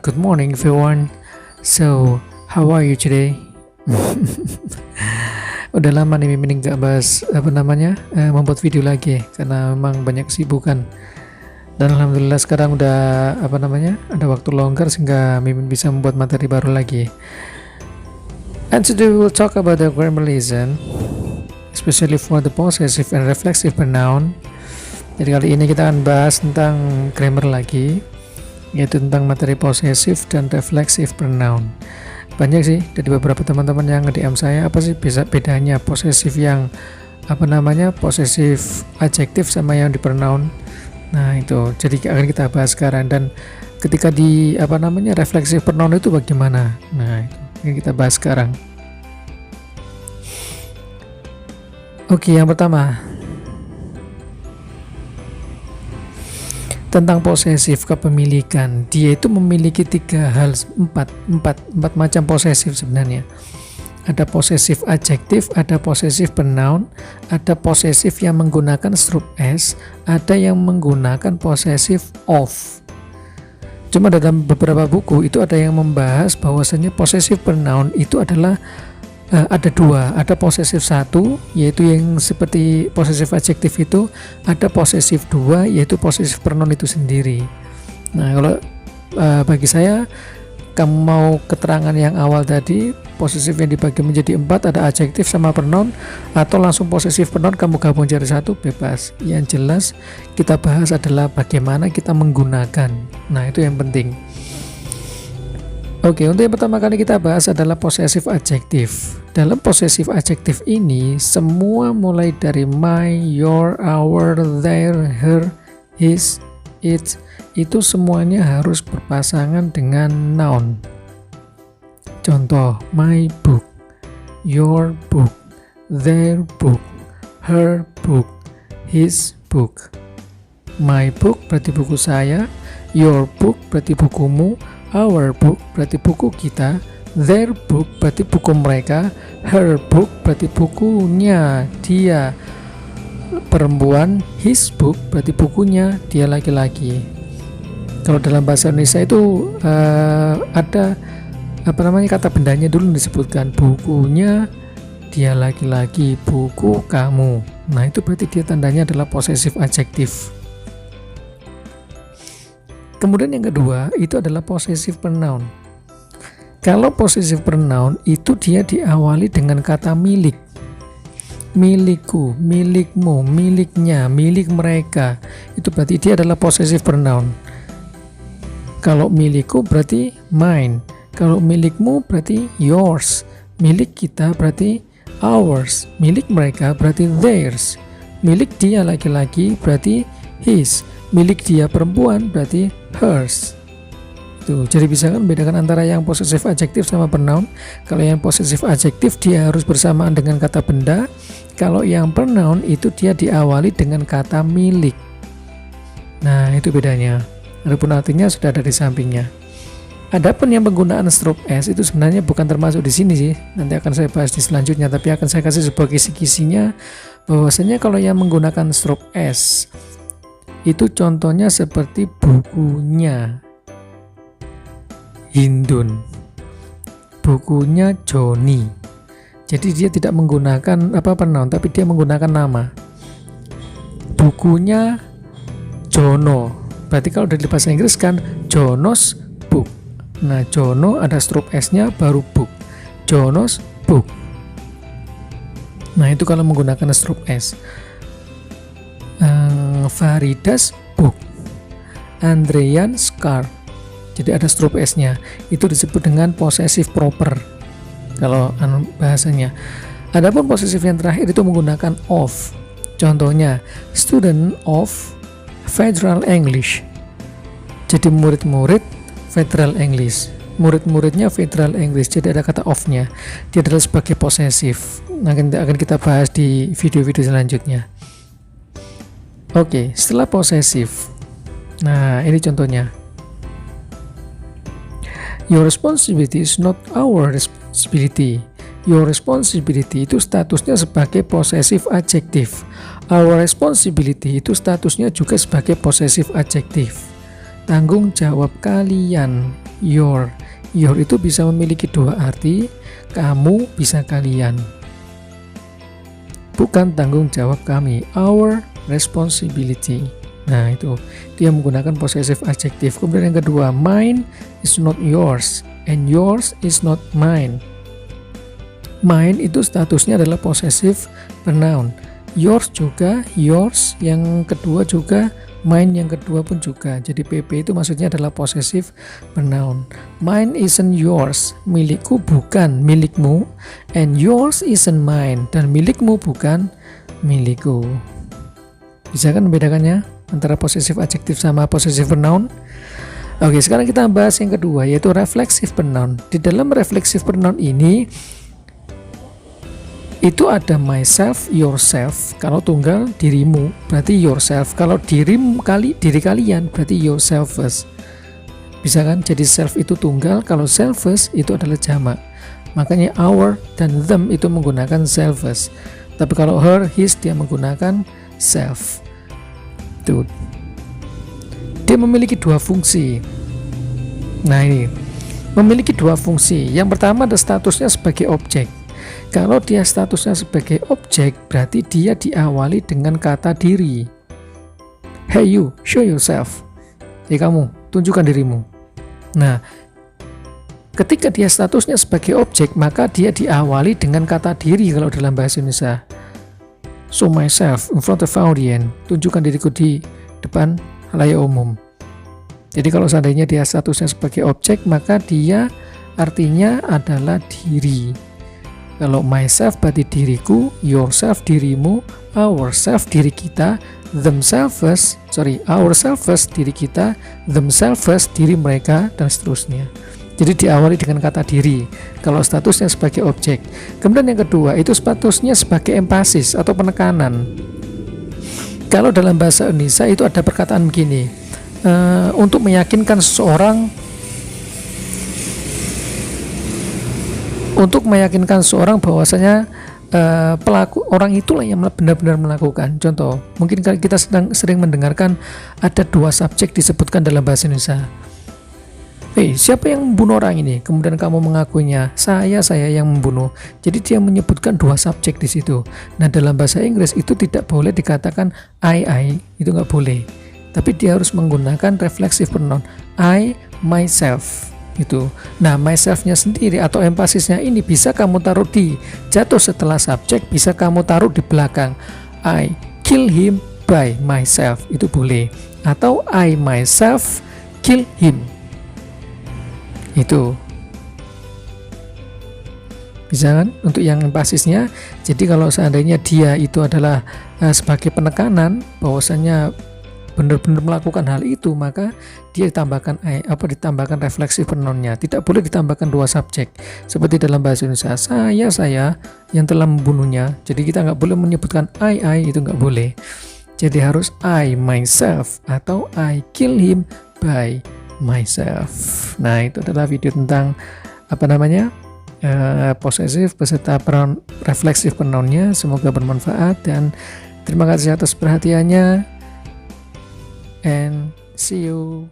Good morning everyone. So, how are you today? Udah lama nih Mimin nggak bahas membuat video lagi karena memang banyak kesibukan. Dan alhamdulillah sekarang udah ada waktu longgar sehingga Mimin bisa membuat materi baru lagi. And today we will talk about the grammar lesson, especially for the possessive and reflexive pronoun. Jadi kali ini kita akan bahas tentang grammar lagi, yaitu tentang materi posesif dan reflexive pronoun. Banyak sih dari beberapa teman-teman yang nge-DM saya, apa sih bedanya posesif yang posesif adjektif sama yang di pronoun. Nah itu jadi akan kita bahas sekarang. Dan ketika di reflexive pronoun itu bagaimana, nah itu yang kita bahas sekarang. Oke, yang pertama tentang posesif kepemilikan. Dia itu memiliki empat macam posesif sebenarnya. Ada posesif adjektif, ada posesif pronoun, ada posesif yang menggunakan strup S, ada yang menggunakan posesif of. Cuma dalam beberapa buku itu ada yang membahas bahwasanya posesif pronoun itu adalah ada dua, ada posesif satu yaitu yang seperti posesif adjektif itu, ada posesif dua yaitu posesif pronoun itu sendiri. Nah kalau bagi saya, kamu mau keterangan yang awal tadi posesif yang dibagi menjadi 4, ada adjektif sama pronoun, atau langsung posesif pronoun kamu gabung jadi satu, bebas. Yang jelas kita bahas adalah bagaimana kita menggunakan. Nah itu yang penting. Oke, untuk yang pertama kali kita bahas adalah posesif adjektif. Dalam posesif adjektif ini, semua mulai dari my, your, our, their, her, his, its, itu semuanya harus berpasangan dengan noun. Contoh, my book, your book, their book, her book, his book. My book berarti buku saya, your book berarti bukumu, our book berarti buku kita, their book berarti buku mereka, her book berarti bukunya dia perempuan, his book berarti bukunya dia laki-laki. Kalau dalam bahasa Indonesia itu ada kata bendanya dulu disebutkan, bukunya dia laki-laki, buku kamu. Nah itu berarti dia tandanya adalah posesif adjektif. Kemudian yang kedua itu adalah posesif pronoun. Kalau posesif pronoun itu dia diawali dengan kata milik. Milikku, milikmu, miliknya, milik mereka. Itu berarti dia adalah posesif pronoun. Kalau milikku berarti mine. Kalau milikmu berarti yours. Milik kita berarti ours. Milik mereka berarti theirs. Milik dia laki-laki berarti his. Milik dia perempuan berarti hers. Tuh, jadi bisa kan bedakan antara yang posesif adjektif sama pronoun. Kalau yang posesif adjektif dia harus bersamaan dengan kata benda. Kalau yang pronoun itu dia diawali dengan kata milik. Nah itu bedanya. Adapun artinya sudah ada di sampingnya. Adapun yang penggunaan strup S itu sebenarnya bukan termasuk di sini sih. Nanti akan saya bahas di selanjutnya. Tapi akan saya kasih sebuah kisi-kisinya bahwasanya kalau yang menggunakan strup S itu contohnya seperti bukunya Hindun, bukunya Joni. Jadi dia tidak menggunakan pronoun, tapi dia menggunakan nama. Bukunya Jono, berarti kalau dari bahasa Inggris kan Jono's book. Nah Jono ada strup S-nya baru book, Jono's book. Nah itu kalau menggunakan strup S. Farida's book, Andrean's car. Jadi ada strup S-nya. Itu disebut dengan posesif proper kalau bahasanya. Adapun posesif yang terakhir itu menggunakan of. Contohnya student of Federal English. Jadi murid-murid Federal English. Murid-muridnya Federal English. Jadi ada kata of-nya. Dia adalah sebagai posesif. Akan kita bahas di video-video selanjutnya. Oke, setelah posesif. Nah, ini contohnya. Your responsibility is not our responsibility. Your responsibility itu statusnya sebagai posesif adjektif. Our responsibility itu statusnya juga sebagai posesif adjektif. tanggung jawab kalian. Your itu bisa memiliki dua arti, kamu bisa kalian, bukan tanggung jawab kami, our responsibility. Nah itu dia menggunakan possessive adjective. Kemudian yang kedua, mine is not yours and yours is not mine. Mine itu statusnya adalah possessive pronoun, yours juga, yours yang kedua juga, mine yang kedua pun juga. Jadi PP itu maksudnya adalah possessive pronoun. Mine isn't yours, milikku bukan milikmu, and yours isn't mine, dan milikmu bukan milikku. Bisa kan membedakannya antara possessive adjective sama possessive pronoun? Oke, sekarang kita bahas yang kedua, yaitu reflexive pronoun. Di dalam reflexive pronoun ini itu ada myself, yourself. Kalau tunggal dirimu berarti yourself. Kalau diri kalian berarti yourselves. Bisa kan? Jadi self itu tunggal, kalau selves itu adalah jamak. Makanya our dan them itu menggunakan selves. Tapi kalau her, his dia menggunakan self. Tuh. Dia memiliki dua fungsi. Nah ini memiliki dua fungsi. Yang pertama ada statusnya sebagai objek. Kalau dia statusnya sebagai objek, berarti dia diawali dengan kata diri. Hey you, show yourself. Kamu, tunjukkan dirimu. Nah, ketika dia statusnya sebagai objek, maka dia diawali dengan kata diri kalau dalam bahasa Indonesia. Show myself in front of audience. Tunjukkan diriku di depan halayak umum. Jadi kalau seandainya dia statusnya sebagai objek, maka dia artinya adalah diri. Kalau myself berarti diriku, yourself dirimu, ourself diri kita, ourselves diri kita, themselves diri mereka, dan seterusnya. Jadi diawali dengan kata diri kalau statusnya sebagai objek. Kemudian yang kedua itu statusnya sebagai empasis atau penekanan. Kalau dalam bahasa Indonesia itu ada perkataan begini, untuk meyakinkan seseorang bahwasanya pelaku orang itulah yang benar-benar melakukan. Contoh, mungkin kita sering mendengarkan ada dua subjek disebutkan dalam bahasa Indonesia. Siapa yang membunuh orang ini? Kemudian kamu mengakuinya, saya yang membunuh. Jadi dia menyebutkan dua subjek di situ. Nah dalam bahasa Inggris itu tidak boleh dikatakan I, itu nggak boleh. Tapi dia harus menggunakan reflexive pronoun I, myself. Itu. Nah, myself-nya sendiri atau empasisnya ini bisa kamu taruh di jatuh setelah subjek, bisa kamu taruh di belakang. I kill him by myself, itu boleh. Atau I myself kill him. Itu. Bisa kan? Untuk yang empasisnya. Jadi kalau seandainya dia itu adalah sebagai penekanan bahwasanya benar-benar melakukan hal itu, maka dia ditambahkan ditambahkan refleksif pronounnya. Tidak boleh ditambahkan dua subjek seperti dalam bahasa Indonesia saya yang telah membunuhnya. Jadi kita nggak boleh menyebutkan I, itu nggak boleh. Jadi harus I myself atau I kill him by myself. Nah itu adalah video tentang possessive beserta refleksif pronounnya. Semoga bermanfaat dan terima kasih atas perhatiannya. And see you.